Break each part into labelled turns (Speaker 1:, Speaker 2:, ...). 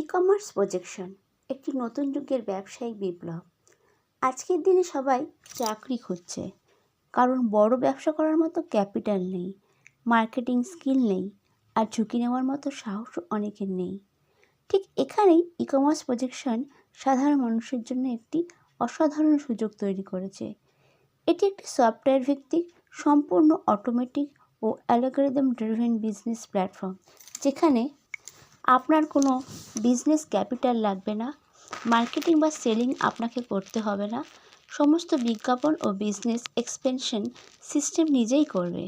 Speaker 1: E-commerce projection একটি নতুন যুগের ব্যবসায়িক বিপ্লব। আজকের দিনে সবাই চাকরি খুঁজছে, কারণ বড় ব্যবসা করার মতো ক্যাপিটাল নেই, মার্কেটিং স্কিল নেই, আর ঝুঁকি নেওয়ার মতো সাহস অনেকের নেই। ঠিক এখানেই ই-কমার্স প্রজেকশন সাধারণ মানুষের জন্য একটি অসাধারণ সুযোগ তৈরি করেছে। এটি একটি সফটওয়্যার ভিত্তিক, সম্পূর্ণ অটোমেটিক ও অ্যালগরিদম ড্রিভেন বিজনেস প্ল্যাটফর্ম, যেখানে আপনার কোনো বিজনেস ক্যাপিটাল লাগবে না, মার্কেটিং বা সেলিং আপনাকে করতে হবে না, সমস্ত বিজ্ঞাপন ও বিজনেস এক্সপেনশন সিস্টেম নিজেই করবে।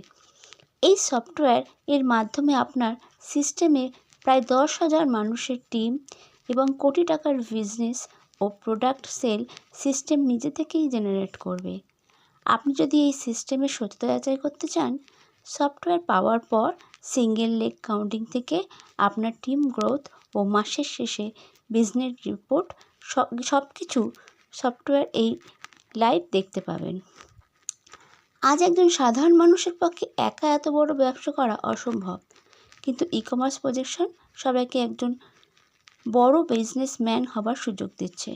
Speaker 1: এই সফটওয়্যার এর মাধ্যমে আপনার সিস্টেমে প্রায় 10,000 মানুষের টিম এবং কোটি টাকার বিজনেস ও প্রোডাক্ট সেল সিস্টেম নিজে থেকেই জেনারেট করবে। আপনি যদি এই সিস্টেমের সত্যতা যাচাই করতে চান, সফটওয়্যার পাওয়ার পর সিঙ্গেল লেগ কাউন্টিং থেকে আপনার টিম গ্রোথ ও মাসের শেষে বিজনেস রিপোর্ট সব কিছু সফটওয়্যার এই লাইভ দেখতে পাবেন। আজ একজন সাধারণ মানুষের পক্ষে একা এত বড় ব্যবসা করা অসম্ভব, কিন্তু ই-কমার্স প্রজেকশন সবাইকে একজন বড় বিজনেসম্যান হবার সুযোগ দিচ্ছে।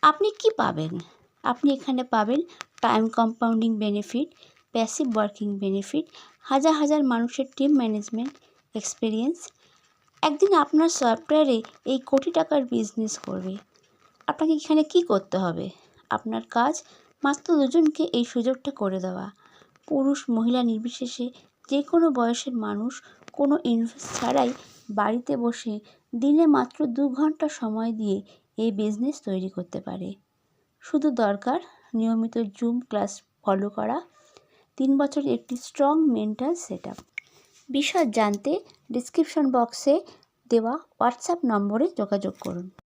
Speaker 1: আপনি কি পাবেন? আপনি এখানে পাবেন time compounding benefit, passive working benefit, হাজার হাজার মানুষের টিম ম্যানেজমেন্ট এক্সপিরিয়েন্স। একদিন আপনার সফটওয়্যারে এই কোটি টাকার বিজনেস করবে। আপনাকে এখানে কি করতে হবে? আপনার কাজ মাত্র 2 জনকে এই সুযোগটা করে দেওয়া। পুরুষ মহিলা নির্বিশেষে যে কোনো বয়সের মানুষ কোনো ইনভেস্ট ছাড়াই বাড়িতে বসে দিনে মাত্র 2 ঘন্টা সময় দিয়ে এই বিজনেস তৈরি করতে পারে। শুধু দরকার নিয়মিত জুম ক্লাস ফলো করা, 3 বছরের একটি স্ট্রং মেন্টাল সেটআপ। বিশদ জানতে ডিসক্রিপশন বক্সে দেওয়া হোয়াটসঅ্যাপ নম্বরে যোগাযোগ করুন।